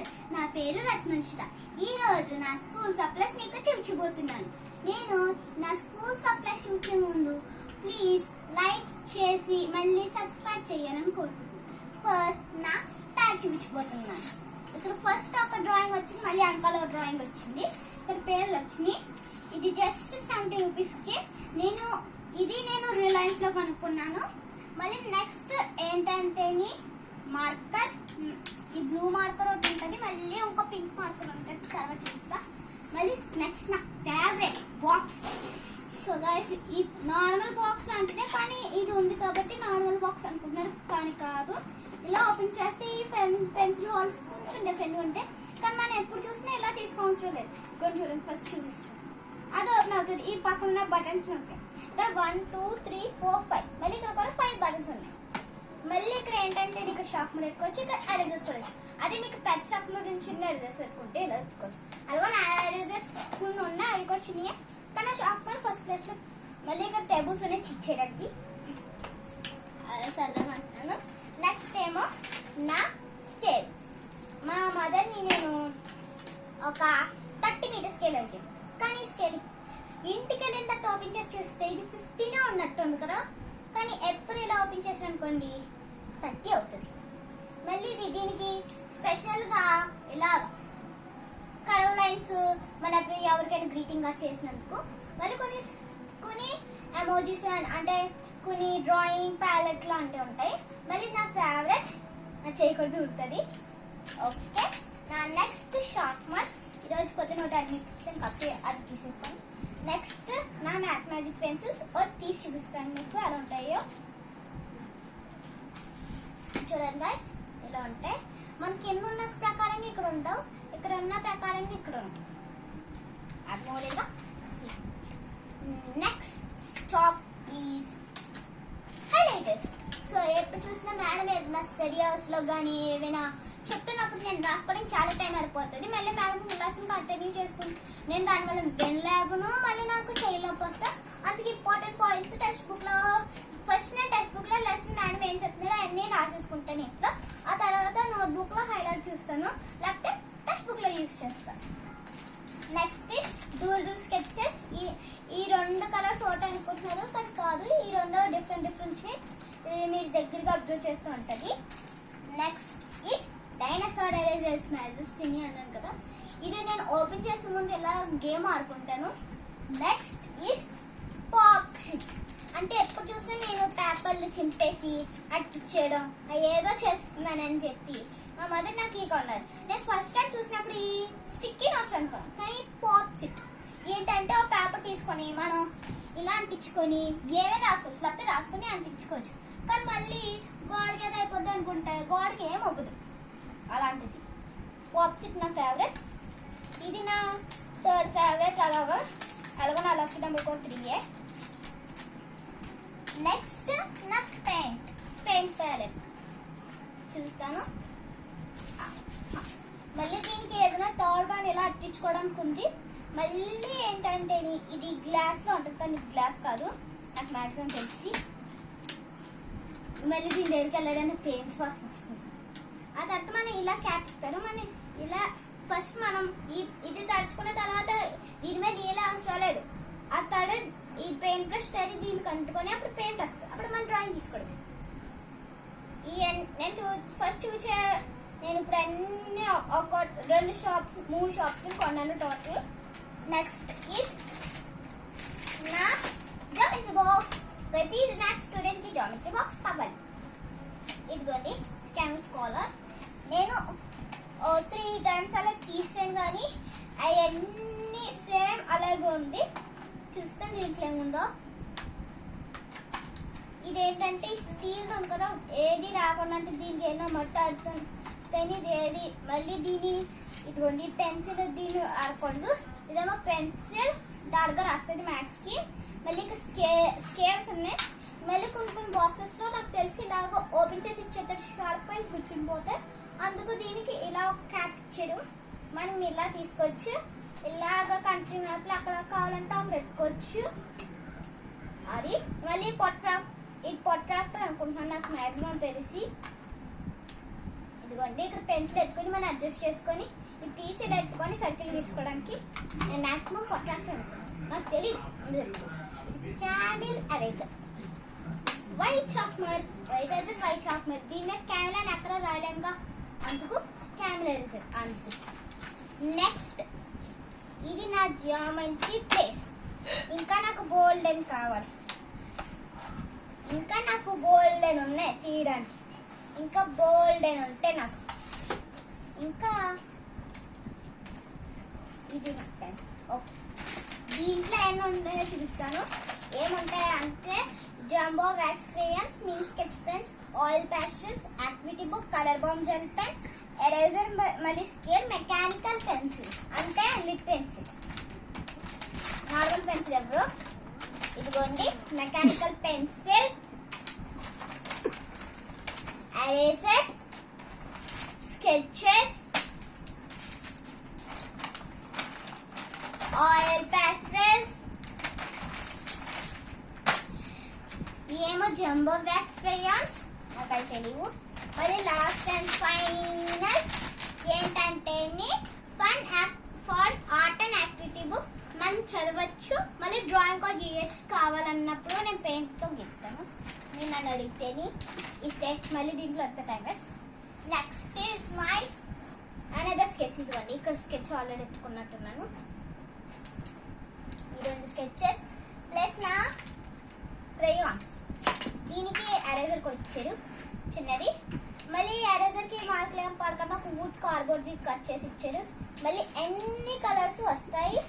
Channel. నా పేరు రత్నశ్ర. ఈ రోజు నా స్కూల్ సప్లైస్ మీకు చూపించబోతున్నాను. నేను నా స్కూల్ సప్లైస్ చూసే ముందు ప్లీజ్ లైక్ చేసి మళ్ళీ సబ్స్క్రైబ్ చేయాలని కోరుకుంటున్నాను. ఫస్ట్ నా ప్యాడ్ చూపించబోతున్నాను. ఇక్కడ ఫస్ట్ ఒక డ్రాయింగ్ వచ్చింది, మళ్ళీ అంకలో డ్రాయింగ్ వచ్చింది, ఇక్కడ పేర్లు వచ్చినాయి. ఇది జస్ట్ 70 రూపీస్కి. నేను రిలయన్స్లో కొనుక్కున్నాను. మళ్ళీ నెక్స్ట్ ఏంటంటే మార్కర్, ఈ బ్లూ మార్కర్ ఒకటి ఉంటుంది, మళ్ళీ ఇంకో పింక్ మార్కర్ ఉంటుంది, తర్వాత చూస్తా. మళ్ళీ నెక్స్ట్ నా ఫేవరెట్ బాక్స్. సో గైస్, ఈ నార్మల్ బాక్స్ లాంటిదే, కానీ ఇది ఉంది కాబట్టి నార్మల్ బాక్స్ అనుకుంటున్నారు, కానీ కాదు. ఇలా ఓపెన్ చేస్తే ఈ పెన్సిల్ వాల్స్ కొంచెం డిఫరెంట్గా ఉంటాయి, కానీ మనం ఎప్పుడు చూసినా ఇలా తీసుకోవసరం లేదు. ఇక్కడ చూడండి, ఫస్ట్ చూపిస్తాను. అది ఓపెన్ అవుతుంది. ఈ పక్కన ఉన్న బటన్స్ ఉంటాయి. ఇక్కడ 1 2 3 4 5, మళ్ళీ ఇక్కడ కూడా 5 బటన్స్ ఉన్నాయి. మళ్ళీ ఇక్కడ ఏంటంటే ఇక్కడ షాప్ మీద పెట్టుకోవచ్చు, ఇక్కడ ఎరేజర్స్ కొనవచ్చు. అదే మీకు పెద్ద షాప్ లో చిన్న ఎరేజర్స్ పెట్టుకుంటే ఇలా పెట్టుకోవచ్చు. అలాగే నా ఎరేజర్స్ కొన్ని ఉన్నాయి, అవి కూడా చిన్నవి, కానీ షాప్ మీద ఫస్ట్ ప్లేస్ లో. మళ్ళీ ఇక్కడ టేబుల్స్ ఉన్నాయి చెక్ చేయడానికి, సరదాగా అంటున్నాను. నెక్స్ట్ ఏమో నా స్కేల్. మా మదర్ని నేను ఒక 30 మీటర్ స్కేల్ అంటే, కానీ స్కేల్ ఇంటికి వెళ్ళిన తర్వాత ఓపెన్ చేసి చూస్తే ఇది 15 ఉన్నట్టు ఉంది కదా, కానీ ఎప్పుడు ఇలా ఓపెన్ చేసాను అనుకోండి 30 అవుతుంది. మళ్ళీ దీనికి స్పెషల్గా ఇలా కలర్ లైన్స్ మనకు ఎవరికైనా గ్రీటింగ్ గా చేసినందుకు. మళ్ళీ కొన్ని ఎమోజీస్ అంటే కొన్ని డ్రాయింగ్ ప్యాలెట్ లాంటివి ఉంటాయి. మళ్ళీ నా ఫేవరెట్ నా చేయకూడదు ఉంటుంది. ఓకే, నా నెక్స్ట్ షార్ప్నర్స్ ఈరోజు పొద్దున ఒకటి అడ్మిషన్ కప్పి అది తీసేసుకోండి. నెక్స్ట్ నా మ్యాథమెటిక్ పెన్సిల్స్ ఒకటి తీసి చూపిస్తాను మీకు ఎలా ఉంటాయో. చూడండి గైస్, ఇలా ఉంటాయి. మన కింద ఉన్న ప్రకారంగా ఇక్కడ ఉండవు, ఇక్కడ ఉన్న ప్రకారంగా ఇక్కడ ఉంటాయి. అర్థమవుతుందా? Next stop is highlighters. So ఎప్పుడు చూసినా మేడం ఏదైనా స్టడీ అవర్స్లో కానీ ఏమైనా చెప్తున్నప్పుడు నేను రాసుకోవడానికి చాలా టైం అయిపోతుంది. మళ్ళీ మేడం లెసన్ కంటిన్యూ చేసుకుంటే నేను దానివల్ల వినలేకును, మళ్ళీ నాకు చేయలేకపోతే వస్తా. అందుకే ఇంపార్టెంట్ పాయింట్స్ టెక్స్ట్ బుక్లో ఫస్ట్ నేను టెక్స్ట్ బుక్లో లెసన్ మేడం ఏం చెప్తున్నాడో అన్నీ రాసేసుకుంటాను ఇంట్లో. ఆ తర్వాత నోట్బుక్లో హైలైట్ చూస్తాను, లేకపోతే టెక్స్ట్ బుక్లో యూజ్ చేస్తాను. Next is డూల్ sketches. ఈ 2 కలర్స్ ఒకటి అనుకుంటున్నారు, కానీ కాదు, ఈ 2 డిఫరెంట్ షేడ్స్. ఇది మీరు దగ్గరగా అబ్జర్వ్ చేస్తూ ఉంటుంది. Next is dinosaur erasers. మ్యాజెస్ తిని అన్నాను కదా, ఇది నేను ఓపెన్ చేసే ముందు ఇలా గేమ్ ఆడుకుంటాను. నెక్స్ట్ ఇస్ పాప్సిట్. అంటే ఎప్పుడు చూసినా నేను పేపర్లు చింపేసి అట్టిచ్చేయడం ఏదో చేస్తున్నానని చెప్పి మా మదర్ నాకు ఈ కొన్నారు. నేను ఫస్ట్ టైం చూసినప్పుడు ఈ స్టిక్కీ నోట్స్ అనుకున్నాను, కానీ పాప్సిట్ ఏంటంటే ఒక పేపర్ తీసుకొని మనం ఇలా అంటించుకొని ఏమైనా రాసుకోవచ్చు, లేకపోతే రాసుకొని అంటించుకోవచ్చు. కానీ మళ్ళీ గోడకి ఏదో అయిపోద్ది అనుకుంటే గోడకి ఏం అవ్వదు. అలాంటిది పాప్సిట్ నా ఫేవరెట్. ఇది నా 3rd ఫేవరెట్. అలాగా నా లక్కీ నెంబర్ 3. నెక్స్ట్ నా పెయింట్ ప్యాలెట్ చూస్తాను. మళ్ళీ దీనికి ఏదైనా థర్డ్ కానీ ఇలా అట్టించుకోవడానికి ఉంది. మళ్ళీ ఏంటంటే ఇది గ్లాస్లో ఉంటుంది, కానీ గ్లాస్ కాదు, నాకు మ్యాక్సిమం తెలిసి. మళ్ళీ దీని దగ్గరికి వెళ్ళడానికి పెయిన్స్ వాసన వస్తుంది. ఆ తర్వాత మనం ఇలా క్యాప్ ఇస్తారు. మనం ఇలా ఫస్ట్ మనం ఇది తడుచుకున్న తర్వాత దీని మీద నీళ్ళ అవసరం లేదు, ఆ తడి ఈ పెయింట్ బ్రష్ తడి దీనికి అంటుకొని అప్పుడు పెయింట్ వస్తుంది, అప్పుడు మనం డ్రాయింగ్ తీసుకోవడం. నేను ఫస్ట్ నేను ఇప్పుడు అన్ని ఒక 2 షాప్స్ 3 షాప్స్ కొన్నాను టోటల్. నెక్స్ట్ ఈస్ నా జామెట్రీ బాక్స్. ప్రతి మ్యాథ్స్ స్టూడెంట్కి జామెట్రీ బాక్స్ కావాలి. ఇదిగోండి స్కామ్స్ కాలర్. నేను 3 టైమ్స్ అలా తీసాను, కానీ అవన్నీ సేమ్ అలాగే ఉంది. చూస్తాను దీంట్లో ఏముందో. ఇదేంటంటే స్టీల్ ఉంది కదా, ఏది రాకుండా అంటే దీనికి ఏమో మట్టి ఆడుతుంది, ఏది మళ్ళీ ఇదిగోండి పెన్సిల్ దీన్ని ఆడకూడదు. ఇదేమో పెన్సిల్ దాడిగా రాస్తుంది మ్యాథ్స్కి. మళ్ళీ ఇక్కడ స్కేల్స్ ఉన్నాయి. మళ్ళీ కొన్ని బాక్సెస్లో నాకు తెలిసి ఇలాగ ఓపెన్ చేసి ఇచ్చేటట్టు షార్ప్ పాయింట్స్ కూర్చుని అందుకు దీనికి ఇలా క్యాప్ ఇచ్చారు. మనం ఇలా తీసుకోవచ్చు, ఇలాగ కంట్రీ మ్యాప్లో అక్కడ కావాలంటే అక్కడ పెట్టుకోవచ్చు. అది మళ్ళీ ఇది పొట్రాక్టర్ అనుకుంటున్నాను, నాకు మ్యాక్సిమం తెలిసి. ఇదిగో ఇదిగోండి ఇక్కడ పెన్సిల్ పెట్టుకొని మనం అడ్జస్ట్ చేసుకొని ఇది తీసి పెట్టుకొని సర్కిల్ తీసుకోవడానికి నేను మ్యాక్సిమం కొట్టాలంటే నాకు తెలియదు. క్యామిల్ ఎరేజర్ వైట్ చాక్మర్, వైట్ చాక్మర్. దీని మీద క్యామిల్ అని ఎక్కడ రాయలేముగా, అందుకు క్యామిల్ ఎరేజర్ అందుకు. నెక్స్ట్ ఇది నా జామెంట్రీ ప్లేస్. ఇంకా నాకు గోల్డెన్ కావాలి, ఇంకా నాకు గోల్డెన్ ఉన్నాయి తీయడానికి, ఇంకా గోల్డెన్ ఉంటే నాకు ఇంకా ఇది ఓకే. దీంట్లో ఏమి ఉంటాయో చూపిస్తాను. ఏముంటాయి అంటే jumbo wax crayons, mini sketch pens, oil pastels, activity book, colour bomb gel pen, eraser, మళ్ళీ స్కేల్, మెకానికల్ పెన్సిల్ అంటే లిప్ పెన్సిల్, నార్మల్ పెన్సిల్ ఎవరు. ఇదిగోండి mechanical pencil, eraser, sketches, oil pastels, ఏమో జంబో వ్యాక్స్ క్రేయాన్స్ నాకు తెలియవు. మరి last and final ఏంటంటే fun art and activity book. మనం చదవచ్చు, మళ్ళీ డ్రాయింగ్ కూడా గీయచ్చు. కావాలన్నప్పుడు నేను పెయింట్తో గీస్తాను, నేను నన్ను అడిగితేని ఇస్తే మళ్ళీ దీంట్లో అంత time waste. Next is my another sketch. ఇదిగోండి ఇక్కడ స్కెచ్ ఆల్రెడీ ఎత్తుకున్నట్టున్నాను. ఈ రెండు స్కెచెస్ ప్లస్ నా క్రేయాన్స్. దీనికి ఎరేజర్ కూడా ఇచ్చారు చిన్నది. మళ్ళీ ఎరేజర్కి మార్కులు ఏం పడక మాకు వుడ్ కార్డ్బోర్డ్ది కట్ చేసి ఇచ్చారు. మళ్ళీ ఎన్ని కలర్స్ వస్తాయి,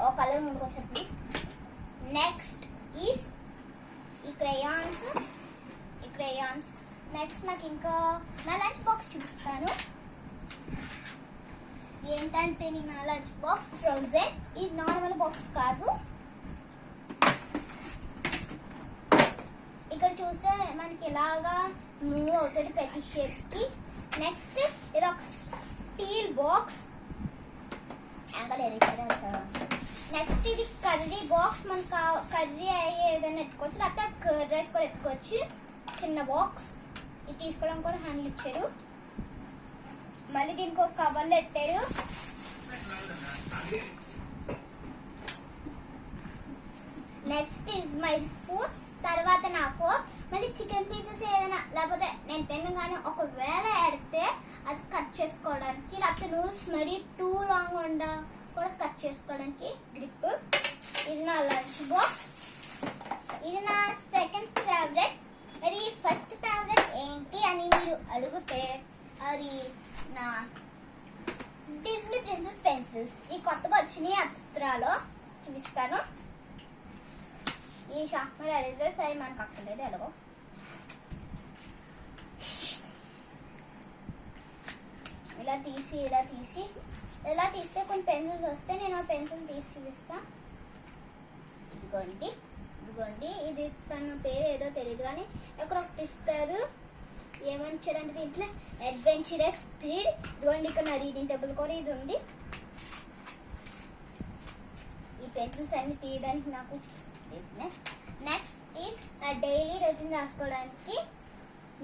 ఓ కలర్ ముందుకు వచ్చేది. నెక్స్ట్ ఈస్ ఈ క్రేయాన్స్. నెక్స్ట్ నాకు ఇంకా నా లంచ్ బాక్స్ చూపిస్తాను. ఏంటంటే నా లంచ్ బాక్స్ ఫ్రోజన్, ఇది నార్మల్ బాక్స్ కాదు. ఇక్కడ చూస్తే మనకి ఇలాగా మూవ్ అవుతుంది ప్రతి షేప్స్కి. నెక్స్ట్ ఇది ఒక స్టీల్ బాక్స్. నెక్స్ట్ ఇది కర్రీ బాక్స్. మనకు కర్రీ అయ్యి ఏదైనా పెట్టుకోవచ్చు, లేకపోతే కర్డ్ రైస్ కూడా పెట్టుకోవచ్చు. చిన్న బాక్స్. ఇది తీసుకోవడం కూడా హ్యాండిల్ ఇచ్చారు. మళ్ళీ దీనికి ఒక కవర్లు పెట్టారు. Next is my spoon. తర్వాత నా ఫోర్క్. మళ్ళీ చికెన్ పీసెస్ ఏదైనా లేకపోతే నేను తినగానే ఒకవేళ ఎడితే అది కట్ చేసుకోవడానికి, లేకపోతే నూల్స్ మరీ టూ లాంగ్ ఉండా కూడా కట్ చేసుకోవడానికి గ్రిప్. ఇది నా లంచ్ బాక్స్. ఇది నా సెకండ్ ఫేవరెట్. మరి ఫస్ట్ ఫేవరెట్ ఏంటి అని మీరు అడిగితే అది నా డిస్నీ ప్రిన్సెస్ పెన్సిల్స్. ఈ కొత్తగా వచ్చినాయి అప్సరాలో, చూపిస్తాను. ఈ షార్ప్నర్ ఎరేజర్స్ అవి మనకు అక్కర్లేదు. ఎలాగో ఇలా తీస్తే కొన్ని పెన్సిల్స్ వస్తే నేను ఆ పెన్సిల్ తీసి చూపిస్తాను. ఇదిగోండి ఇది తన పేరు ఏదో తెలియదు కానీ ఎక్కడ ఒకటి ఇస్తారు. ఏమని ఇచ్చారంటే దీంట్లో అడ్వెంచరస్ స్పీడ్. ఇదిగోండి ఇక్కడ నా రీడింగ్ టేబుల్ కూడా ఇది ఉంది. ఈ పెన్సిల్స్ అన్ని తీయడానికి నాకు బిజినెస్. నెక్స్ట్ ఈజ్ నా డైలీ రొటీన్ రాసుకోవడానికి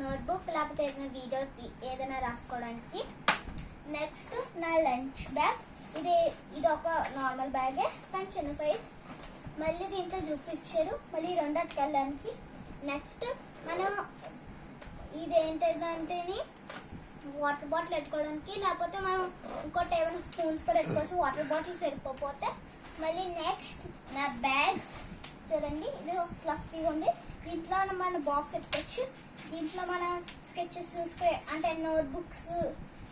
నోట్బుక్, లేకపోతే ఏదైనా వీడియో ఏదైనా రాసుకోవడానికి. నెక్స్ట్ నా లంచ్ బ్యాగ్. ఇది ఒక నార్మల్ బ్యాగే కానీ చిన్న సైజ్. మళ్ళీ దీంట్లో చూపించారు మళ్ళీ రెండు అట్టుకెళ్ళడానికి. నెక్స్ట్ మనం ఇదేంటంటే వాటర్ బాటిల్ పెట్టుకోవడానికి, లేకపోతే మనం ఇంకోటి ఏమైనా స్పూన్స్ కూడా పెట్టుకోవచ్చు. వాటర్ బాటిల్ సరిపోతే మళ్ళీ నెక్స్ట్ నా బ్యాగ్ చూడండి. ఇది ఒక స్లఫీ ఉంది. దీంట్లో మన బాక్స్ పెట్టుకోవచ్చు. దీంట్లో మన స్కెచెస్ అంటే నోట్బుక్స్,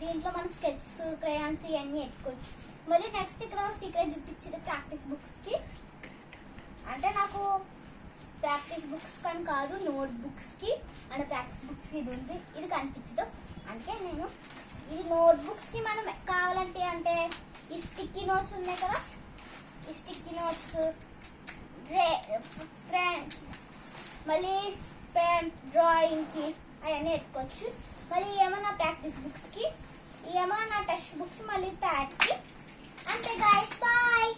దీంట్లో మన స్కెచెస్, క్రేయాన్స్ ఇవన్నీ పెట్టుకోవచ్చు. మళ్ళీ నెక్స్ట్ ఇక్కడ సీక్రెట్ చూపించింది ప్రాక్టీస్ బుక్స్కి. అంటే నాకు ప్రాక్టీస్ బుక్స్ కానీ కాదు, నోట్ బుక్స్కి అంటే ప్రాక్టీస్ బుక్స్కి ఇది ఉంది. ఇది కనిపించదు అంటే నేను ఇది నోట్ బుక్స్కి మనం కావాలంటే అంటే ఈ స్టిక్కీ నోట్స్ ఉన్నాయి కదా, ఈ స్టిక్కీ నోట్స్ మళ్ళీ పెన్ డ్రాయింగ్కి అవన్నీ పెట్టుకోవచ్చు. మళ్ళీ ఏమన్నా ప్రాక్టీస్ బుక్స్కి, ఏమన్నా టెక్స్ట్ బుక్స్, మళ్ళీ ప్యాడ్కి. అంతే గాయ్స్, బాయ్.